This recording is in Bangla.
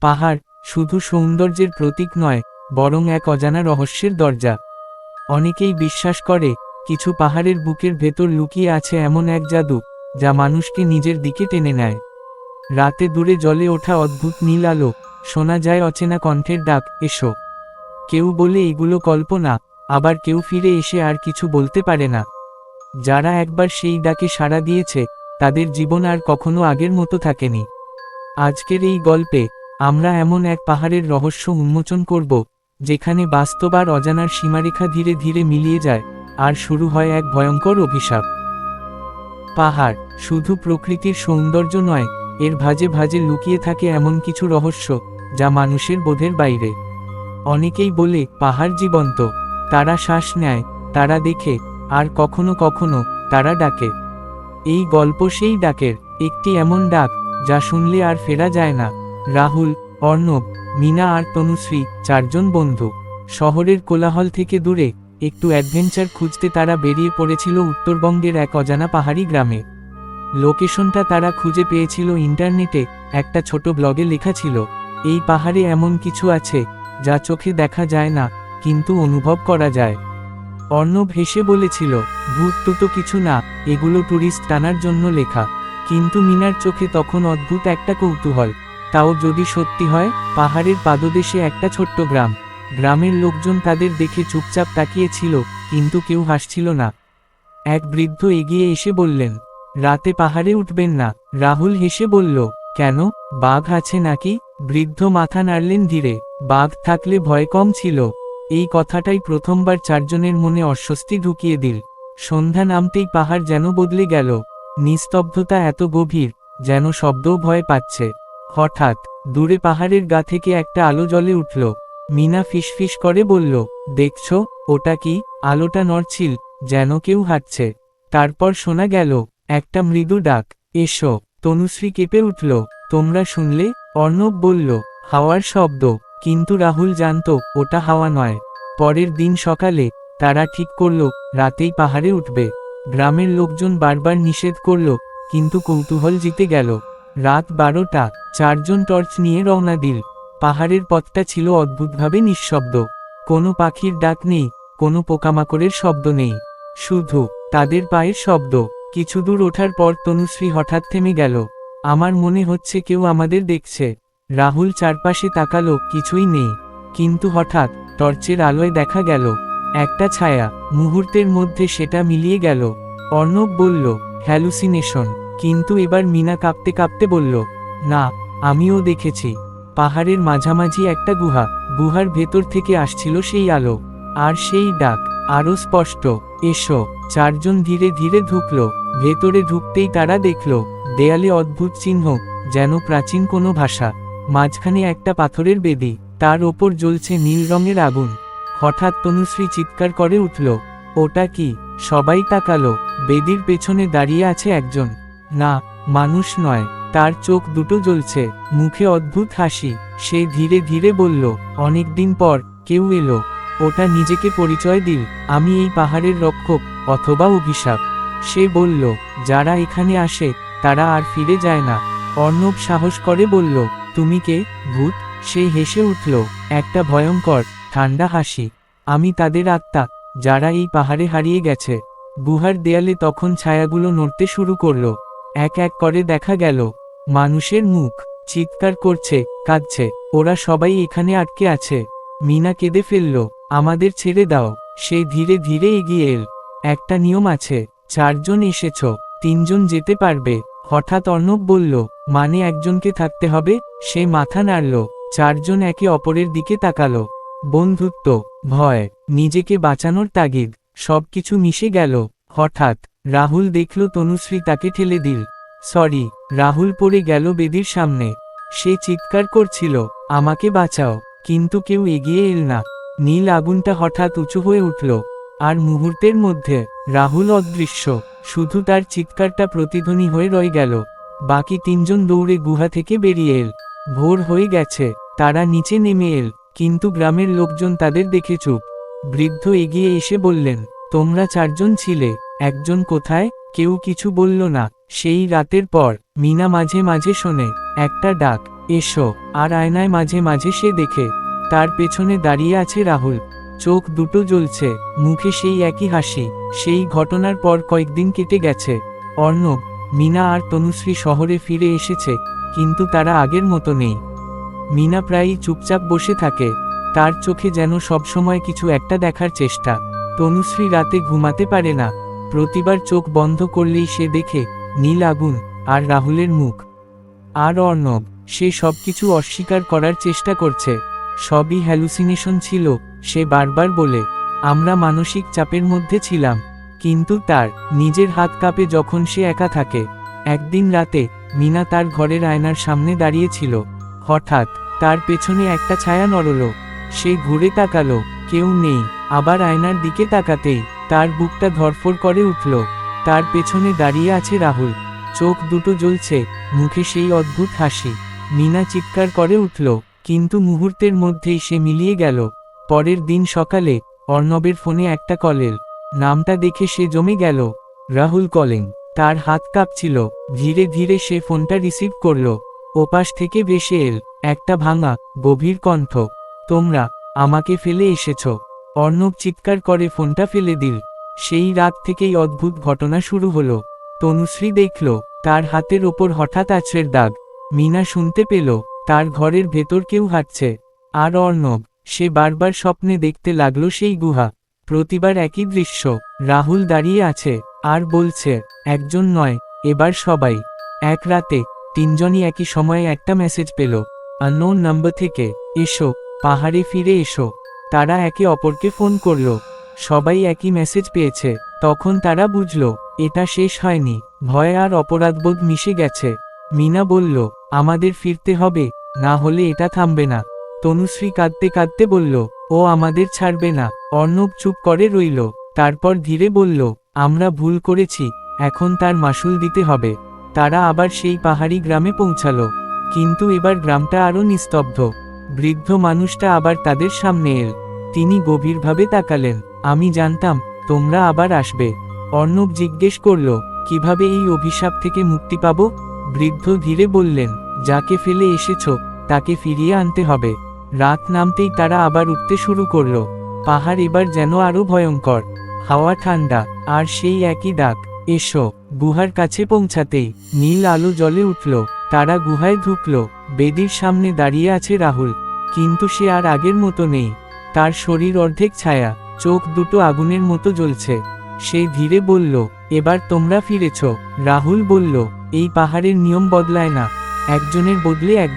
পাহাড় শুধু সৌন্দর্যের প্রতীক নয়, বরং এক অজানা রহস্যের দরজা। অনেকেই বিশ্বাস করে কিছু পাহাড়ের বুকের ভেতর লুকিয়ে আছে এমন এক জাদু, যা মানুষকে নিজের দিকে টেনে নেয়। রাতে দূরে জ্বলে ওঠা অদ্ভুত নীল আলো, শোনা যায় অচেনা কণ্ঠের ডাক, এসো। কেউ বলে এগুলো কল্পনা, আবার কেউ ফিরে এসে আর কিছু বলতে পারে না। যারা একবার সেই ডাকে সাড়া দিয়েছে, তাদের জীবন আর কখনো আগের মতো থাকেনি। আজকের এই গল্পে আমরা এমন এক পাহাড়ের রহস্য উন্মোচন করব, যেখানে বাস্তব আর অজানার সীমারেখা ধীরে ধীরে মিলিয়ে যায়, আর শুরু হয় এক ভয়ঙ্কর অভিশাপ। পাহাড় শুধু প্রকৃতির সৌন্দর্য নয়, এর ভাঁজে ভাঁজে লুকিয়ে থাকে এমন কিছু রহস্য, যা মানুষের বোধের বাইরে। অনেকেই বলে পাহাড় জীবন্ত, তারা শ্বাস নেয়, তারা দেখে, আর কখনো কখনো তারা ডাকে। এই গল্প সেই ডাকের একটি এমন ডাক, যা শুনলে আর ফেরা যায় না। রাহুল, অর্ণব, মীনা আর তনুশ্রী, চারজন বন্ধু, শহরের কোলাহল থেকে দূরে একটু অ্যাডভেঞ্চার খুঁজতে তারা বেরিয়ে পড়েছিল উত্তরবঙ্গের এক অজানা পাহাড়ি গ্রামে। লোকেশনটা তারা খুঁজে পেয়েছিল ইন্টারনেটে, একটা ছোট ব্লগে লেখা ছিল, এই পাহাড়ে এমন কিছু আছে যা চোখে দেখা যায় না, কিন্তু অনুভব করা যায়। অর্ণব হেসে বলেছিল, ভূত তো কিছু না, এগুলো টুরিস্ট টানার জন্য লেখা। কিন্তু মীনার চোখে তখন অদ্ভুত একটা কৌতূহল, তাও যদি সত্যি হয়। পাহাড়ের পাদদেশে একটা ছোট্ট গ্রাম, গ্রামের লোকজন তাদের দেখে চুপচাপ তাকিয়েছিল, কিন্তু কেউ হাসছিল না। এক বৃদ্ধ এগিয়ে এসে বললেন, রাতে পাহাড়ে উঠবেন না। রাহুল হেসে বলল, কেন, বাঘ আছে নাকি? বৃদ্ধ মাথা নাড়লেন ধীরে, বাঘ থাকলে ভয় কম ছিল। এই কথাটাই প্রথমবার চারজনের মনে অস্বস্তি ঢুকিয়ে দিল। সন্ধ্যা নামতেই পাহাড় যেন বদলে গেল, নিস্তব্ধতা এত গভীর, যেন শব্দও ভয় পাচ্ছে। হঠাৎ দূরে পাহাড়ের গা থেকে একটা আলো জ্বলে উঠল। মীনা ফিসফিস করে বলল, দেখছো, ওটা কি? আলোটা নড়ছিল, যেন কেউ হাঁটছে। তারপর শোনা গেল একটা মৃদু ডাক, এসো। তনুশ্রী কেঁপে উঠল, তোমরা শুনলে? অর্ণব বলল, হাওয়ার শব্দ। কিন্তু রাহুল জানত ওটা হাওয়া নয়। পরের দিন সকালে তারা ঠিক করল রাতেই পাহাড়ে উঠবে। গ্রামের লোকজন বারবার নিষেধ করল, কিন্তু কৌতূহল জিতে গেল। রাত 12টা, চারজন টর্চ নিয়ে রওনা দিল। পাহাড়ের পথটা ছিল অদ্ভুতভাবে নিঃশব্দ, কোনো পাখির ডাক নেই, কোনো পোকামাকড়ের শব্দ নেই, শুধু তাদের পায়ের শব্দ। কিছু দূর ওঠার পর তনুশ্রী হঠাৎ থেমে গেল, আমার মনে হচ্ছে কেউ আমাদের দেখছে। রাহুল চারপাশে তাকালো, কিছুই নেই। কিন্তু হঠাৎ টর্চের আলোয় দেখা গেল একটা ছায়া, মুহূর্তের মধ্যে সেটা মিলিয়ে গেল। অর্ণব বলল, হ্যালুসিনেশন। কিন্তু এবার মীনা কাঁপতে কাঁপতে বলল, না, আমিও দেখেছি। পাহাড়ের মাঝামাঝি একটা গুহা, গুহার ভেতর থেকে আসছিল সেই আলো, আর সেই ডাক আরও স্পষ্ট, এসো। চারজন ধীরে ধীরে ঢুকল। ভেতরে ঢুকতেই তারা দেখল দেয়ালে অদ্ভুত চিহ্ন, যেন প্রাচীন কোনো ভাষা। মাঝখানে একটা পাথরের বেদি, তার ওপর জ্বলছে নীল রঙের আগুন। হঠাৎ তনুশ্রী চিৎকার করে উঠল, ওটা কি? সবাই তাকালো। বেদির পেছনে দাঁড়িয়ে আছে একজন, না, মানুষ নয়, তার চোখ দুটো জ্বলছে, মুখে অদ্ভুত হাসি। সে ধীরে ধীরে বলল, অনেকদিন পর কেউ এলো। ওটা নিজেকে পরিচয় দিল, আমি এই পাহাড়ের রক্ষক, অথবা অভিশাপ। সে বলল, যারা এখানে আসে তারা আর ফিরে যায় না। অর্ণব সাহস করে বলল, তুমি কে? ভূত? সে হেসে উঠল, একটা ভয়ঙ্কর ঠান্ডা হাসি। আমি তাদের আত্মা, যারা এই পাহাড়ে হারিয়ে গেছে। গুহার দেয়ালে তখন ছায়াগুলো নড়তে শুরু করল। এক এক করে দেখা গেল মানুষের মুখ, চিৎকার করছে, কাঁদছে। ওরা সবাই এখানে আটকে আছে। মীনা কেঁদে ফেলল, আমাদের ছেড়ে দাও। সে ধীরে ধীরে এগিয়ে এল। একটা নিয়ম আছে, চারজন এসেছ, তিনজন যেতে পারবে। হঠাৎ অর্ণব বলল, মানে একজনকে থাকতে হবে? সে মাথা নাড়ল। চারজন একে অপরের দিকে তাকালো। বন্ধুত্ব, ভয়, নিজেকে বাঁচানোর তাগিদ, সবকিছু মিশে গেল। হঠাৎ রাহুল দেখল তনুশ্রী তাকে ঠেলে দিল। সরি। রাহুল পড়ে গেল বেদির সামনে। সে চিৎকার করছিল, আমাকে বাঁচাও, কিন্তু কেউ এগিয়ে এল না। নীল আগুনটা হঠাৎ উঁচু হয়ে উঠল, আর মুহূর্তের মধ্যে রাহুল অদৃশ্য, শুধু তার চিৎকারটা প্রতিধ্বনি হয়ে রয়ে গেল। বাকি তিনজন দৌড়ে গুহা থেকে বেরিয়ে এল। ভোর হয়ে গেছে, তারা নিচে নেমে এল, কিন্তু গ্রামের লোকজন তাদের দেখে চুপ। বৃদ্ধ এগিয়ে এসে বললেন, তোমরা চারজন ছিলে, একজন কোথায়? কেউ কিছু বলল না। সেই রাতের পর মিনা মাঝে মাঝে শোনে একটা ডাক, এসো। আর আয়নায় মাঝে মাঝে সে দেখে তার পেছনে দাঁড়িয়ে আছে রাহুল। চোখ দুটো জ্বলছে, মুখে সেই একই হাসি। সেই ঘটনার পর কয়েকদিন কেটে গেছে। অর্ণব, মিনা আর তনুশ্রী শহরে ফিরে এসেছে, কিন্তু তারা আগের মতো নেই। মিনা প্রায়ই চুপচাপ বসে থাকে, তার চোখে যেন সবসময় কিছু একটা দেখার চেষ্টা। তনুশ্রী রাতে ঘুমাতে পারে না, প্রতিবার চোখ বন্ধ করলেই সে দেখে নীল আগুন আর রাহুলের মুখ। আর অর্ণব, সে সবকিছু অস্বীকার করার চেষ্টা করছে, সবই হ্যালুসিনেশন ছিল। সে বারবার বলে, আমরা মানসিক চাপের মধ্যে ছিলাম। কিন্তু তার নিজের হাত কাঁপে যখন সে একা থাকে। একদিন রাতে মিনা তার ঘরের আয়নার সামনে দাঁড়িয়েছিল। হঠাৎ তার পেছনে একটা ছায়া নড়ল। সে ঘুরে তাকালো, কেউ নেই। আবার আয়নার দিকে তাকাতেই তার বুকটা ধড়ফড় করে উঠল। তার পেছনে দাঁড়িয়ে আছে রাহুল, চোখ দুটো জ্বলছে, মুখে সেই অদ্ভুত হাসি। মিনা চিৎকার করে উঠল, কিন্তু মুহূর্তের মধ্যেই সে মিলিয়ে গেল। পরের দিন সকালে অর্ণবের ফোনে একটা কল এল। নামটা দেখে সে জমে গেল, রাহুল কলিং। তার হাত কাঁপছিল। ধীরে ধীরে সে ফোনটা রিসিভ করল। ওপাশ থেকে ভেসে এল একটা ভাঙা, গভীর কণ্ঠ, তোমরা আমাকে ফেলে এসেছ। অর্ণব চিৎকার করে ফোনটা ফেলে দিল। সেই রাত থেকেই অদ্ভুত ঘটনা শুরু হলো। তনুশ্রী দেখল তার হাতের ওপর হঠাৎ আছড়ের দাগ। মিনা শুনতে পেল তার ঘরের ভেতর কেউ হাঁটছে। আর অর্ণব, সে বারবার স্বপ্নে দেখতে লাগলো সেই গুহা। প্রতিবার একই দৃশ্য, রাহুল দাঁড়িয়ে আছে আর বলছে, একজন নয়, এবার সবাই। এক রাতে তিনজনই একই সময়ে একটা মেসেজ পেল, আননোন নাম্বার থেকে, এসো, পাহাড়ে ফিরে এসো। তারা একে অপরকে ফোন করল। সবাই একই মেসেজ পেয়েছে। তখন তারা বুঝল এটা শেষ হয়নি, ভয় আর অপরাধবোধ মিশে গেছে। মিনা বলল, আমাদের ফিরতে হবে, না হলে এটা থামবে না। তনুশ্রী কাঁদতে কাঁদতে বলল, ও আমাদের ছাড়বে না। অর্ণব চুপ করে রইল, তারপর ধীরে বলল, আমরা ভুল করেছি, এখন তার মাসুল দিতে হবে। তারা আবার সেই পাহাড়ি গ্রামে পৌঁছালো, কিন্তু এবার গ্রামটা আরও নিস্তব্ধ। বৃদ্ধ মানুষটা আবার তাদের সামনে এল। তিনি গভীরভাবে তাকালেন, আমি জানতাম তোমরা আবার আসবে। অর্ণব জিজ্ঞেস করল, কিভাবে এই অভিশাপ থেকে মুক্তি পাব? বৃদ্ধ ধীরে বললেন, যাকে ফেলে এসেছ তাকে ফিরিয়ে আনতে হবে। রাত নামতেই তারা আবার উঠতে শুরু করল। পাহাড় এবার যেন আরো ভয়ঙ্কর, হাওয়া ঠান্ডা, আর সেই একই ডাক, এসো। গুহার কাছে পৌঁছাতেই নীল আলো জ্বলে উঠল। তারা গুহায় ঢুকল। বেদির সামনে দাঁড়িয়ে আছে রাহুল, কিন্তু সে আর আগের মতো নেই। তার শরীর অর্ধেক ছায়া, চোখ দুটো আগুনের মতো জ্বলছে। সে ধীরে বলল, এবার তোমরা ফিরেছ। রাহুল বলল, এই পাহাড়ের নিয়ম বদলায় না, একজনের বদলে এক